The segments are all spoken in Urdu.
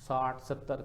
60-70।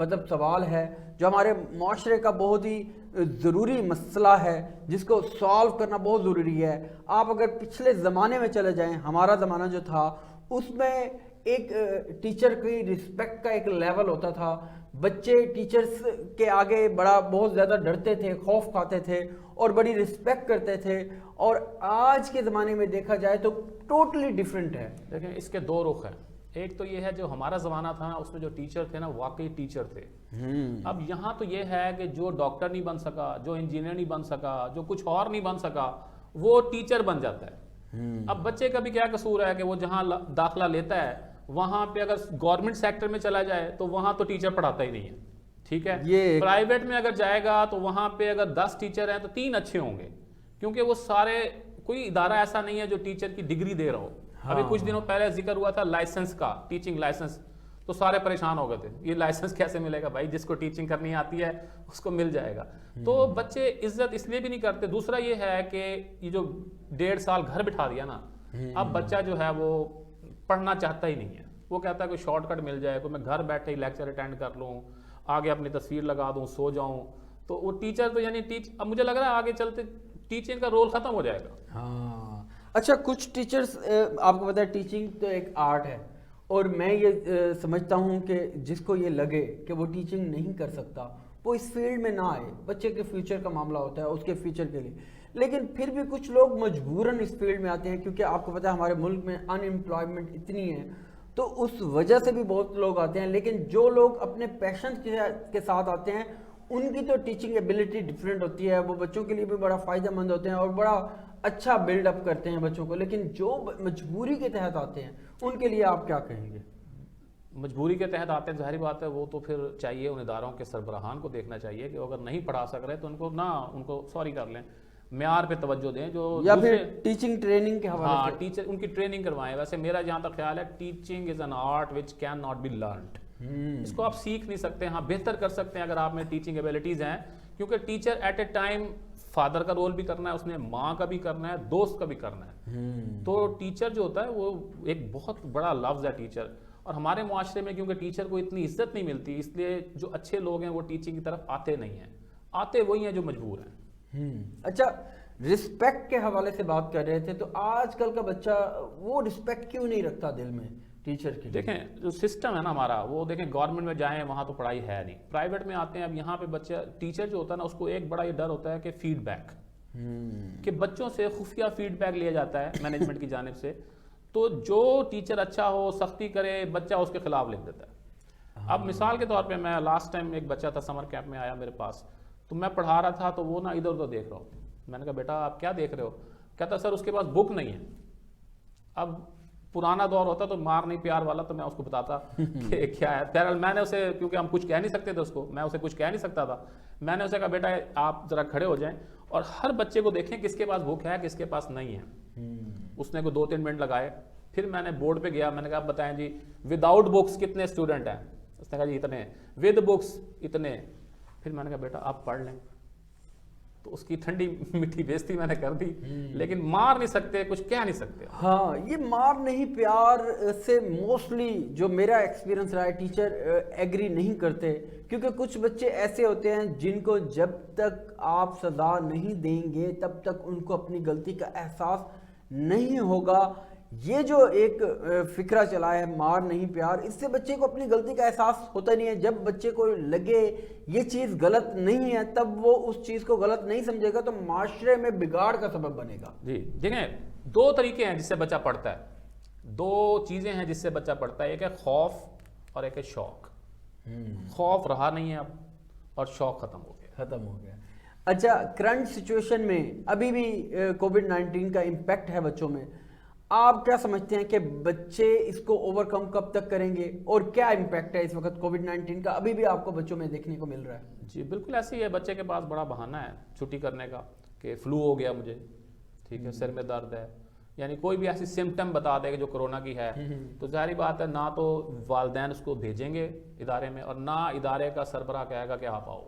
مطلب سوال ہے جو ہمارے معاشرے کا بہت ہی ضروری مسئلہ ہے جس کو سالو کرنا بہت ضروری ہے. آپ اگر پچھلے زمانے میں چلے جائیں, ہمارا زمانہ جو تھا اس میں ایک ٹیچر کی رسپیکٹ کا ایک لیول ہوتا تھا. بچے ٹیچرز کے آگے بہت زیادہ ڈرتے تھے, خوف کھاتے تھے اور بڑی رسپیکٹ کرتے تھے. اور آج کے زمانے میں دیکھا جائے تو ٹوٹلی ڈیفرنٹ ہے. دیکھیں اس کے دو رخ ہیں. ایک تو یہ ہے جو ہمارا زمانہ تھا نا, اس میں جو ٹیچر تھے نا واقعی ٹیچر تھے. اب یہاں تو یہ ہے کہ جو ڈاکٹر نہیں بن سکا, جو انجینئر نہیں بن سکا, جو کچھ اور نہیں بن سکا, وہ ٹیچر بن جاتا ہے. اب بچے کا بھی کیا قصور ہے کہ وہ جہاں داخلہ لیتا ہے وہاں پہ اگر گورنمنٹ سیکٹر میں چلا جائے تو وہاں تو ٹیچر پڑھاتا ہی نہیں ہے, ٹھیک ہے. پرائیویٹ میں اگر جائے گا تو وہاں پہ اگر 10 ٹیچر ہیں تو 3 اچھے ہوں گے, کیونکہ وہ سارے, کوئی ادارہ ایسا نہیں ہے جو ٹیچر کی ڈگری دے رہا ہو. ابھی کچھ دنوں پہلے ذکر ہوا تھا لائسنس کا, ٹیچنگ لائسنس, تو سارے پریشان ہو گئے تھے یہ لائسنس کیسے ملے گا بھائی, جس کو ٹیچنگ کرنی آتی ہے اس کو مل جائے گا. تو بچے عزت اس لیے بھی نہیں کرتے. دوسرا یہ ہے کہ یہ جو 1.5 سال گھر بٹھا دیا نا, اب بچہ جو ہے وہ پڑھنا چاہتا ہی نہیں ہے. وہ کہتا ہے کوئی شارٹ کٹ مل جائے, کوئی میں گھر بیٹھے ہی لیکچر اٹینڈ کر لوں, آگے اپنی تصویر لگا دوں, سو جاؤں. تو وہ ٹیچر تو یعنی اب مجھے لگ رہا ہے آگے چلتے ٹیچنگ کا رول ختم ہو جائے گا. ہاں اچھا, کچھ ٹیچرز, آپ کو پتا ہے ٹیچنگ تو ایک آرٹ ہے, اور میں یہ سمجھتا ہوں کہ جس کو یہ لگے کہ وہ ٹیچنگ نہیں کر سکتا وہ اس فیلڈ میں نہ آئے. بچے کے فیوچر کا معاملہ ہوتا ہے, اس کے فیوچر کے لیے. لیکن پھر بھی کچھ لوگ مجبوراً اس فیلڈ میں آتے ہیں, کیونکہ آپ کو پتا ہے ہمارے ملک میں ان امپلائمنٹ اتنی ہے, تو اس وجہ سے بھی بہت لوگ آتے ہیں. لیکن جو لوگ اپنے پیشن کے ساتھ آتے ہیں ان کی تو ٹیچنگ ایبلٹی ڈفرینٹ ہوتی ہے, وہ بچوں کے لیے بھی بڑا فائدہ مند ہوتے ہیں اور بڑا اچھا بلڈ اپ کرتے ہیں بچوں کو. لیکن جو مجبوری کے تحت آتے ہیں ان کے لیے آپ کیا کہیں گے؟ مجبوری کے تحت آتے ہیں, ظاہری بات ہے وہ تو پھر چاہیے ان اداروں کے سربراہان کو دیکھنا چاہیے کہ اگر نہیں پڑھا سک رہے تو ان کو سوری کر لیں, معیار پہ توجہ دیں, جو یا پھر ٹیچنگ ٹریننگ کے حوالے سے ٹیچر ان کی ٹریننگ کروائیں. ویسے میرا جہاں تک خیال ہے teaching is an art which can not be learned. اس کو آپ سیکھ نہیں سکتے. ہاں بہتر کر سکتے ہیں اگر آپ میں ٹیچنگ ایبلٹیز ہیں, کیونکہ teacher at a time father کا رول بھی کرنا ہے, اس نے ماں کا بھی کرنا ہے, دوست کا بھی کرنا ہے. تو ٹیچر جو ہوتا ہے وہ ایک بہت بڑا لفظ ہے ٹیچر. اور ہمارے معاشرے میں کیونکہ ٹیچر کو اتنی عزت نہیں ملتی, اس لیے جو اچھے لوگ ہیں وہ ٹیچنگ کی طرف آتے نہیں ہیں. آتے وہی ہیں جو مجبور ہیں. اچھا, رسپیکٹ کے حوالے سے بات کر رہے تھے, تو آج کل کا بچہ وہ رسپیکٹ کیوں نہیں رکھتا دل میں ٹیچر کی؟ دیکھیں جو سسٹم ہے نا ہمارا, وہ دیکھیں گورنمنٹ میں جائیں وہاں تو پڑھائی ہے نہیں, پرائیویٹ میں آتے ہیں. اب یہاں پہ بچہ ٹیچر جو ہوتا ہے نا اس کو ایک بڑا یہ ڈر ہوتا ہے کہ فیڈ بیک, کہ بچوں سے خفیہ فیڈ بیک لیا جاتا ہے مینجمنٹ کی جانب سے. تو جو ٹیچر اچھا ہو, سختی کرے, بچہ اس کے خلاف لکھ دیتا ہے. اب مثال کے طور پہ میں لاسٹ ٹائم ایک بچہ تھا سمر کیمپ میں آیا میرے پاس, تو میں پڑھا رہا تھا تو وہ نا ادھر ادھر دیکھ رہا ہوں. میں نے کہا بیٹا آپ کیا دیکھ رہے ہو؟ کہتا سر اس کے پاس بک نہیں ہے. اب پرانا دور ہوتا تو مار نہیں پیار والا, تو میں اس کو بتاتا کہ کیا ہے. بہرحال میں نے اسے, کیونکہ ہم کچھ کہہ نہیں سکتے تھے اس کو, میں اسے کچھ کہہ نہیں سکتا تھا, میں نے اسے کہا بیٹا آپ ذرا کھڑے ہو جائیں اور ہر بچے کو دیکھیں کس کے پاس بک ہے کس کے پاس نہیں ہے. اس نے کوئی 2-3 منٹ لگائے, پھر میں نے بورڈ پہ گیا, میں نے کہا بتائیں جی ود آؤٹ بکس کتنے اسٹوڈنٹ ہیں؟ اس نے کہا جی اتنے, ود بکس اتنے. پھر میں نے کہا بیٹا آپ پڑھ لیں. تو اس کی ٹھنڈی میٹھی بےزتی میں نے کر دی, لیکن مار نہیں سکتے, کچھ کہہ نہیں سکتے. ہاں, یہ مار نہیں پیار سے موسٹلی جو میرا ایکسپیرینس رہا ہے, ٹیچر ایگری نہیں کرتے, کیونکہ کچھ بچے ایسے ہوتے ہیں جن کو جب تک آپ سزا نہیں دیں گے تب تک ان کو اپنی غلطی کا احساس نہیں ہوگا. یہ جو ایک فکرہ چلا ہے مار نہیں پیار, اس سے بچے کو اپنی غلطی کا احساس ہوتا نہیں ہے. جب بچے کو لگے یہ چیز غلط نہیں ہے تب وہ اس چیز کو غلط نہیں سمجھے گا, تو معاشرے میں بگاڑ کا سبب بنے گا. جی دیکھیں 2 طریقے ہیں جس سے بچہ پڑھتا ہے, 2 چیزیں ہیں جس سے بچہ پڑھتا ہے. ایک ہے خوف اور ایک ہے شوق. خوف رہا نہیں ہے اب اور شوق ختم ہو گیا. اچھا, کرنٹ سچویشن میں ابھی بھی کووڈ-19 کا امپیکٹ ہے بچوں میں, آپ کیا سمجھتے ہیں کہ بچے اس کو اوور کم کب تک کریں گے, اور کیا امپیکٹ ہے اس وقت کووڈ-19 کا ابھی بھی آپ کو بچوں میں دیکھنے کو مل رہا ہے؟ جی بالکل ایسے ہی ہے. بچے کے پاس بڑا بہانہ ہے چھٹی کرنے کا کہ فلو ہو گیا مجھے, ٹھیک ہے, سر میں درد ہے, یعنی کوئی بھی ایسی سمٹم بتا دے کہ جو کرونا کی ہے, تو ظاہری بات ہے نہ تو والدین اس کو بھیجیں گے ادارے میں اور نہ ادارے کا سربراہ کہے گا کہ آپ آؤ.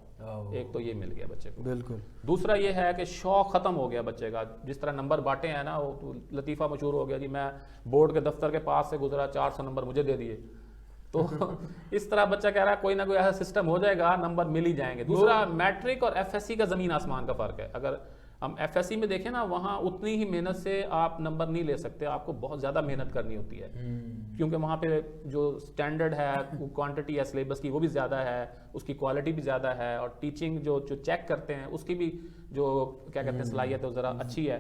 ایک تو یہ مل گیا بچے کو. بالکل. دوسرا یہ ہے کہ شوق ختم ہو گیا بچے کا. جس طرح نمبر بانٹے ہیں نا, وہ لطیفہ مشہور ہو گیا جی, میں بورڈ کے دفتر کے پاس سے گزرا 400 نمبر مجھے دے دیے. تو اس طرح بچہ کہہ رہا ہے کوئی نہ کوئی ایسا سسٹم ہو جائے گا, نمبر مل ہی جائیں گے. دوسرا میٹرک اور ایف ایس سی کا زمین آسمان کا فرق ہے. اگر ہم ایف ایس سی میں دیکھیں نا, وہاں اتنی ہی محنت سے آپ نمبر نہیں لے سکتے, آپ کو بہت زیادہ محنت کرنی ہوتی ہے, کیونکہ وہاں پہ جو سٹینڈرڈ ہے, کوانٹٹی ہے سلیبس کی وہ بھی زیادہ ہے, اس کی کوالٹی بھی زیادہ ہے, اور ٹیچنگ جو چیک کرتے ہیں اس کی بھی جو کیا کہتے ہیں صلاحیت ہے وہ ذرا اچھی ہے,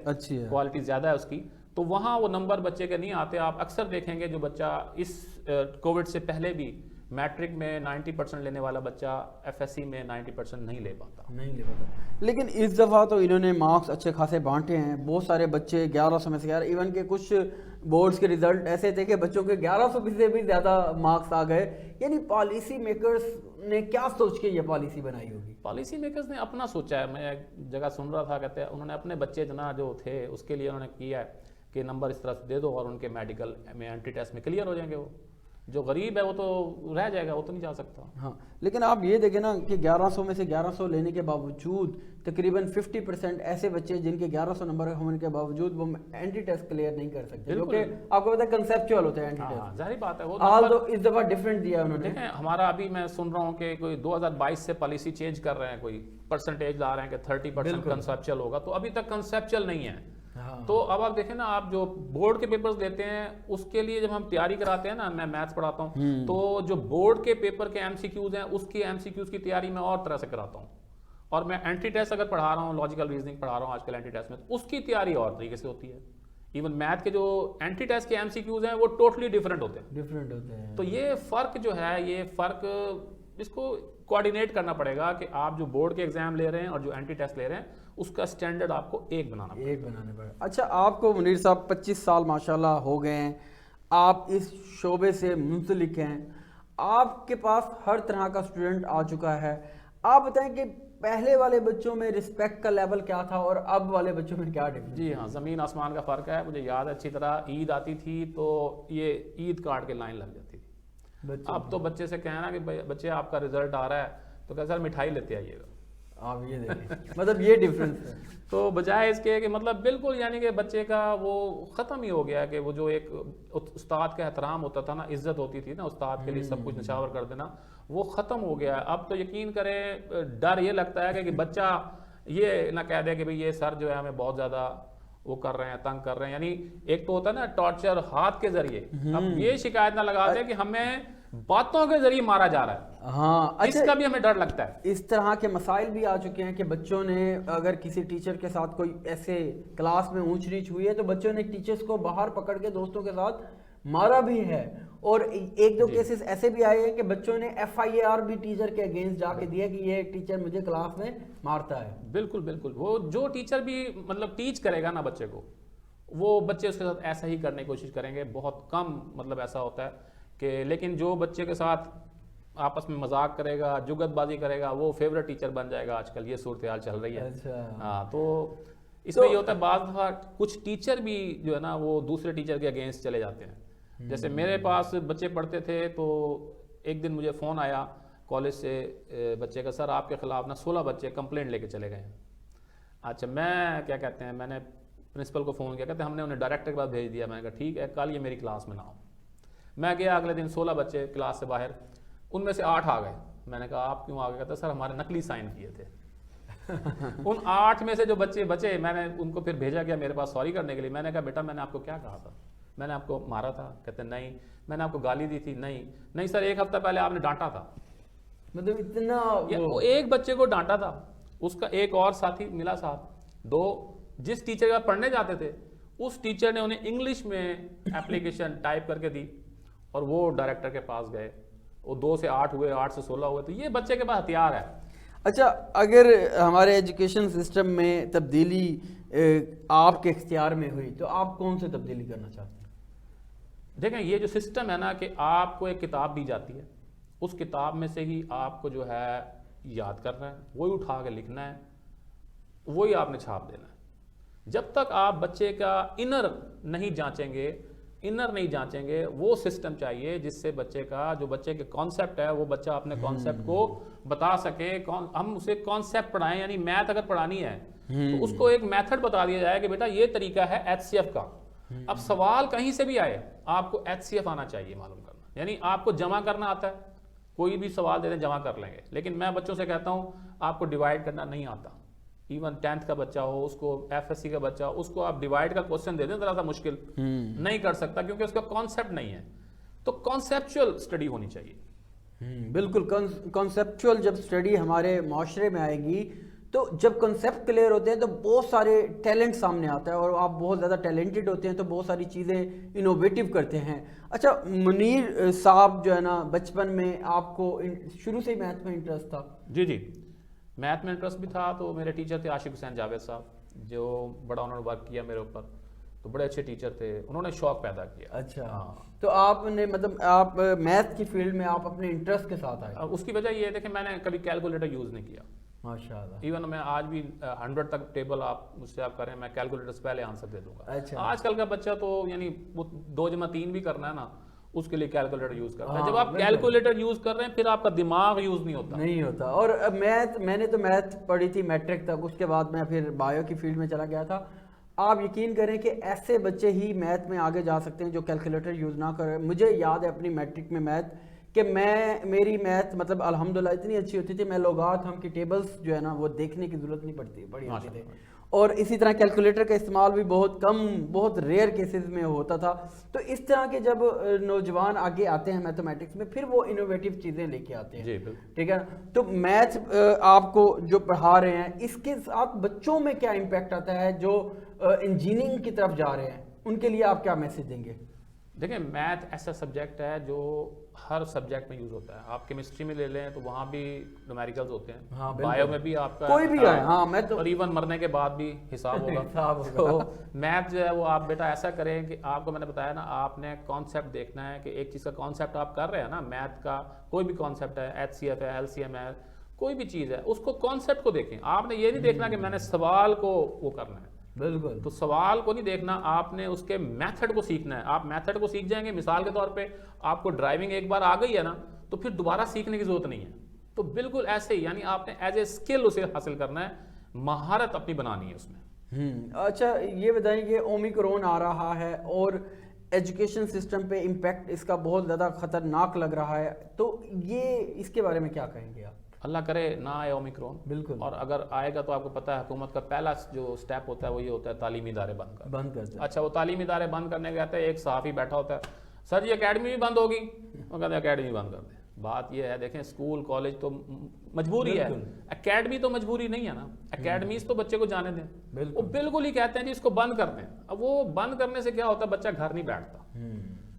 کوالٹی زیادہ ہے اس کی. تو وہاں وہ نمبر بچے کے نہیں آتے. آپ اکثر دیکھیں گے جو بچہ اس کووڈ سے پہلے بھی میٹرک میں 90% لینے والا بچہ ایف ایس سی میں 90% نہیں لے پاتا. لیکن اس دفعہ تو انہوں نے مارکس اچھے خاصے بانٹے ہیں. بہت سارے بچے 1100 میں سے 11, ایون کہ کچھ بورڈز کے ریزلٹ ایسے تھے کہ بچوں کے 1100 سے بھی زیادہ مارکس آ گئے. یعنی پالیسی میکرز نے کیا سوچ کے یہ پالیسی بنائی ہوگی؟ پالیسی میکرز نے اپنا سوچا ہے. میں ایک جگہ سن رہا تھا, کہتے ہیں انہوں نے اپنے بچے جو تھے اس کے لیے انہوں نے کیا ہے کہ نمبر اس طرح سے دے دو اور ان کے میڈیکل میں اینٹی ٹیسٹ میں کلیئر ہو جائیں گے. وہ جو غریب ہے وہ تو رہ جائے گا, وہ تو نہیں جا سکتا. ہاں, لیکن آپ یہ دیکھیں نا کہ 1100 میں سے 1100 لینے کے باوجود تقریباً 50% ایسے بچے جن کے 1100 نمبر ہونے کے باوجود وہ اینٹی ٹیسٹ کلیئر نہیں کر سکتے, جو کہ آپ کو پتہ ہے کنسیپچوئل ہوتا ہے اینٹی ٹیسٹ. ظاہری بات ہے, وہ آل دو اس دفعہ ڈیفرنٹ دیا انہوں نے. دیکھیں ہمارا ابھی میں سن رہا ہوں کہ کوئی 2022 سے پالیسی چینج کر رہے ہیں, کوئی پرسنٹیج لا رہے ہیں کہ 30% کنسیپچوئل ہوگا. تو ابھی تک کنسیپچوئل نہیں ہے. تو اب آپ دیکھیں نا, آپ جو بورڈ کے پیپرز دیتے ہیں اس کے لیے جب ہم تیاری کراتے ہیں نا, میں میتھس پڑھاتا ہوں, تو جو بورڈ کے پیپر کے ایم سی کیوز ہیں اس کی ایم سی کیوز کی تیاری میں اور طرح سے کراتا ہوں. اور میں اینٹی ٹیسٹ اگر پڑھا رہا ہوں, لاجیکل ریزننگ پڑھا رہا ہوں آج کل اینٹی ٹیسٹ میں, تو اس کی تیاری اور طریقے سے ہوتی ہے. ایون میتھ کے جو اینٹی ٹیسٹ کے ایم سی کیوز ہیں وہ ٹوٹلی ڈفرینٹ ہوتے ہیں. تو یہ فرق جو ہے, یہ فرق اس کو کوآرڈینیٹ کرنا پڑے گا کہ آپ جو بورڈ کے ایگزام لے رہے ہیں اور جو اینٹی ٹیسٹ لے رہے ہیں اس کا سٹینڈرڈ آپ کو ایک بنانا پڑے گا. اچھا, آپ کو منیر صاحب 25 سال ماشاءاللہ ہو گئے ہیں, آپ اس شعبے سے منسلک ہیں, آپ کے پاس ہر طرح کا اسٹوڈنٹ آ چکا ہے. آپ بتائیں کہ پہلے والے بچوں میں رسپیکٹ کا لیول کیا تھا اور اب والے بچوں میں کیا ڈفرنس؟ جی ہاں, زمین آسمان کا فرق ہے. مجھے یاد ہے اچھی طرح, عید آتی تھی تو یہ عید کارڈ کے لائن لگ جاتی تھی. اب تو بچے سے کہنا کہ بچے آپ کا رزلٹ آ رہا ہے تو کہ سر مٹھائی لیتے آئیے گا. آپ یہ دیکھیں, مطلب یہ ڈفرنس ہے. تو بجائے اس کے کہ مطلب بالکل یعنی کہ بچے کا وہ ختم ہی ہو گیا کہ وہ جو ایک استاد کا احترام ہوتا تھا نا, عزت ہوتی تھی نا استاد کے لیے سب کچھ نشاور کر دینا, وہ ختم ہو گیا ہے. اب تو یقین کریں ڈر یہ لگتا ہے کہ بچہ یہ نہ کہہ دے کہ بھئی یہ سر جو ہے ہمیں بہت زیادہ وہ کر رہے ہیں, تنگ کر رہے ہیں. یعنی ایک تو ہوتا ہے نا ٹارچر ہاتھ کے ذریعے, اب یہ شکایت نہ لگا دے کہ ہمیں باتوں کے ذریعے مارا جا رہا ہے. ہاں, اس کا بھی ہمیں ڈر لگتا ہے. اس طرح کے مسائل بھی آ چکے ہیں کہ بچوں نے اگر کسی ٹیچر کے ساتھ کوئی ایسے کلاس میں اونچ نیچ ہوئی ہے تو بچوں نے ٹیچرز کو باہر پکڑ کے دوستوں کے ساتھ مارا بھی ہے. اور ایک دو کیسز ایسے بھی آئے ہیں کہ بچوں نے FIR بھی ٹیچر کے اگینسٹ جا کے دیا کہ یہ ایک ٹیچر مجھے کلاس میں مارتا ہے. بالکل بالکل, وہ جو ٹیچر بھی مطلب ٹیچ کرے گا نا بچے کو, وہ بچے اس کے ساتھ ایسا ہی کرنے کی کوشش کریں گے. بہت کم مطلب ایسا ہوتا ہے کہ, لیکن جو بچے کے ساتھ آپس میں مذاق کرے گا, جگت بازی کرے گا, وہ فیورٹ ٹیچر بن جائے گا. آج کل یہ صورتحال چل رہی ہے. ہاں, تو اس میں یہ ہوتا ہے بعض دفعہ کچھ ٹیچر بھی جو ہے نا وہ دوسرے ٹیچر کے اگینسٹ چلے جاتے ہیں. جیسے میرے پاس بچے پڑھتے تھے تو ایک دن مجھے فون آیا کالج سے بچے کا, سر آپ کے خلاف نا 16 بچے کمپلینٹ لے کے چلے گئے ہیں. اچھا, میں کیا کہتے ہیں, میں نے پرنسپل کو فون کیا, کہتے ہیں ہم نے انہیں ڈائریکٹر کے پاس بھیج دیا. میں نے کہا ٹھیک ہے, کل یہ میری کلاس میں نہ ہو. میں گیا اگلے دن, 16 بچے کلاس سے باہر, ان میں سے 8 آ گئے. میں نے کہا آپ کیوں آ گئے؟ کہتے سر ہمارے نقلی سائن کیے تھے. ان 8 میں سے جو بچے بچے, میں نے ان کو پھر بھیجا گیا میرے پاس سوری کرنے کے لیے. میں نے کہا بیٹا میں نے آپ کو کیا کہا تھا, میں نے آپ کو مارا تھا؟ کہتے نہیں. میں نے آپ کو گالی دی تھی؟ نہیں سر, ایک ہفتہ پہلے آپ نے ڈانٹا تھا. مطلب اتنا وہ ایک بچے کو ڈانٹا تھا, اس کا ایک اور ساتھی ملا ساتھ, 2 جس ٹیچر کے پڑھنے جاتے تھے اس ٹیچر نے انہیں انگلش میں اپلیکیشن ٹائپ کر کے دی اور وہ ڈائریکٹر کے پاس گئے. وہ 2 سے 8 ہوئے, 8 سے 16 ہوئے. تو یہ بچے کے پاس ہتھیار ہے. اچھا, اگر ہمارے ایجوکیشن سسٹم میں تبدیلی آپ کے اختیار میں ہوئی تو آپ کون سے تبدیلی کرنا چاہتے ہیں؟ دیکھیں یہ جو سسٹم ہے نا کہ آپ کو ایک کتاب دی جاتی ہے, اس کتاب میں سے ہی آپ کو جو ہے یاد کرنا ہے, وہی اٹھا کے لکھنا ہے, وہی آپ نے چھاپ دینا ہے. جب تک آپ بچے کا انر نہیں جانچیں گے, وہ سسٹم چاہیے جس سے بچے کا جو بچے کے کانسیپٹ ہے وہ بچہ اپنے کانسیپٹ کو بتا سکے. ہم اسے کانسیپٹ پڑھائیں, یعنی میتھ اگر پڑھانی ہے تو اس کو ایک میتھڈ بتا دیا جائے کہ بیٹا یہ طریقہ ہے HCF کا. اب سوال کہیں سے بھی آئے, آپ کو HCF آنا چاہیے معلوم کرنا. یعنی آپ کو جمع کرنا آتا ہے, کوئی بھی سوال دے دیں جمع کر لیں گے, لیکن میں بچوں سے کہتا ہوں آپ کو ڈیوائڈ کرنا نہیں آتا. ایون 10th کا بچہ ہو, اس کو FSC کا بچہ ہو, اس کو آپ ڈیوائڈ کا کوسچن دے دیں ذرا سا مشکل, نہیں کر سکتا کیونکہ اس کا کانسیپٹ نہیں ہے. تو کانسیپچل اسٹڈی ہونی چاہیے. بالکل, کانسیپچول جب اسٹڈی ہمارے معاشرے میں آئے گی تو جب کنسیپٹ کلیئر ہوتے ہیں تو بہت سارے ٹیلنٹ سامنے آتا ہے, اور آپ بہت زیادہ ٹیلنٹڈ ہوتے ہیں تو بہت ساری چیزیں انوویٹیو کرتے ہیں. اچھا منیر صاحب جو ہے نا, بچپن میں آپ کو شروع سے ہی میتھ میں انٹرسٹ تھا؟ جی میتھ میں انٹرسٹ بھی تھا. تو میرے ٹیچر تھے عاشق حسین جاوید صاحب, جو بڑا انہوں نے ورک کیا میرے اوپر, تو بڑے اچھے ٹیچر تھے, انہوں نے شوق پیدا کیا. اچھا, تو آپ نے مطلب آپ میتھ کی فیلڈ میں آپ اپنے انٹرسٹ کے ساتھ آئے؟ اس کی وجہ یہ ہے دیکھیں میں نے کبھی کیلکولیٹر یوز نہیں کیا. ماشاءاللہ. ایون میں آج بھی 100 تک ٹیبل آپ مجھ سے آپ کریں, میں کیلکولیٹر سے پہلے آنسر دے دوں گا. اچھا, آج کل کا بچہ تو یعنی 2×3 بھی کرنا ہے نا, اس کے لیے کیلکولیٹر یوز کرتا ہے. جب آپ کیلکولیٹر یوز کر رہے ہیں پھر آپ کا دماغ یوز نہیں ہوتا. اور میتھ, میں نے تو میتھ پڑھی تھی میٹرک تک, اس کے بعد میں پھر بایو کی فیلڈ میں چلا گیا تھا. آپ یقین کریں کہ ایسے بچے ہی میتھ میں آگے جا سکتے ہیں جو کیلکولیٹر یوز نہ کریں. مجھے یاد ہے اپنی میٹرک میں میتھ کہ میری میتھ مطلب الحمدللہ اتنی اچھی ہوتی تھی, میں لوگات ہم کی ٹیبلز جو ہے نا وہ دیکھنے کی ضرورت نہیں پڑتی, بڑی آتی تھی. اور اسی طرح کیلکولیٹر کا استعمال بھی بہت کم, بہت ریئر کیسز میں ہوتا تھا. تو اس طرح کے جب نوجوان آگے آتے ہیں میتھمیٹکس میں, پھر وہ انوویٹیو چیزیں لے کے آتے ہیں. ٹھیک ہے, تو میتھ آپ کو جو پڑھا رہے ہیں اس کے ساتھ بچوں میں کیا امپیکٹ آتا ہے جو انجینئرنگ کی طرف جا رہے ہیں, ان کے لیے آپ کیا میسج دیں گے؟ دیکھیں میتھ ایسا سبجیکٹ ہے جو ہر سبجیکٹ میں یوز ہوتا ہے. آپ کیمسٹری میں لے لیں تو وہاں بھی نومیریکلز ہوتے ہیں, بایو میں بھی آپ کا کوئی بھی ہے, ہاں میں تو, اور ایون مرنے کے بعد بھی حساب ہوگا. تو میتھ جو ہے وہ آپ بیٹا ایسا کریں کہ آپ کو میں نے بتایا نا, آپ نے کانسیپٹ دیکھنا ہے کہ ایک چیز کا کانسیپٹ آپ کر رہے ہیں نا, میتھ کا کوئی بھی کانسیپٹ ہے, HCF ہے, LCM ہے, کوئی بھی چیز ہے, اس کو کانسیپٹ کو دیکھیں. آپ نے یہ نہیں دیکھنا کہ میں نے سوال کو وہ کرنا ہے. بالکل, تو سوال کو نہیں دیکھنا, آپ نے اس کے میتھڈ کو سیکھنا ہے. آپ میتھڈ کو سیکھ جائیں گے, مثال کے طور پہ آپ کو ڈرائیونگ ایک بار آ گئی ہے نا, تو پھر دوبارہ سیکھنے کی ضرورت نہیں ہے. تو بالکل ایسے ہی, یعنی آپ نے ایز اے اسکل اسے حاصل کرنا ہے, مہارت اپنی بنانی ہے اس میں. اچھا یہ بتائیں کہ اومیکرون آ رہا ہے اور ایجوکیشن سسٹم پہ امپیکٹ اس کا بہت زیادہ خطرناک لگ رہا ہے, تو یہ اس کے بارے میں کیا کہیں گے آپ؟ اللہ کرے نہ آئے اومیکرون. بالکل, اور اگر آئے گا تو آپ کو پتہ ہے حکومت کا پہلا جو سٹیپ ہوتا ہے وہ یہ ہوتا ہے تعلیمی ادارے بند کرتے ہیں. اچھا وہ تعلیمی ادارے بند کرنے کے کہتے ہیں, ایک صحافی بیٹھا ہوتا ہے, سر یہ اکیڈمی بھی بند ہوگی, وہ کہتے ہیں اکیڈمی بند کر دیں. بات یہ ہے دیکھیں اسکول کالج تو مجبوری ہے, اکیڈمی تو مجبوری نہیں ہے نا. اکیڈمیز تو بچے کو جانے دیں, وہ بالکل ہی کہتے ہیں جی اس کو بند کر دیں. اب وہ بند کرنے سے کیا ہوتا ہے, بچہ گھر نہیں بیٹھتا,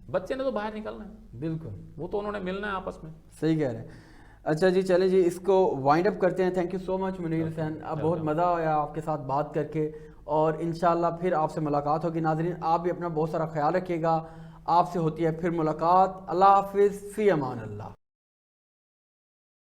بچے نے تو باہر نکلنا ہے. بالکل, وہ تو انہوں نے ملنا ہے آپس میں. صحیح کہہ رہے ہیں. اچھا جی چلیں جی, اس کو وائنڈ اپ کرتے ہیں. تھینک یو سو مچ منیر حسین, اب بہت مزہ آیا آپ کے ساتھ بات کر کے, اور انشاءاللہ پھر آپ سے ملاقات ہوگی. ناظرین آپ بھی اپنا بہت سارا خیال رکھیے گا, آپ سے ہوتی ہے پھر ملاقات. اللہ حافظ, فی امان اللہ.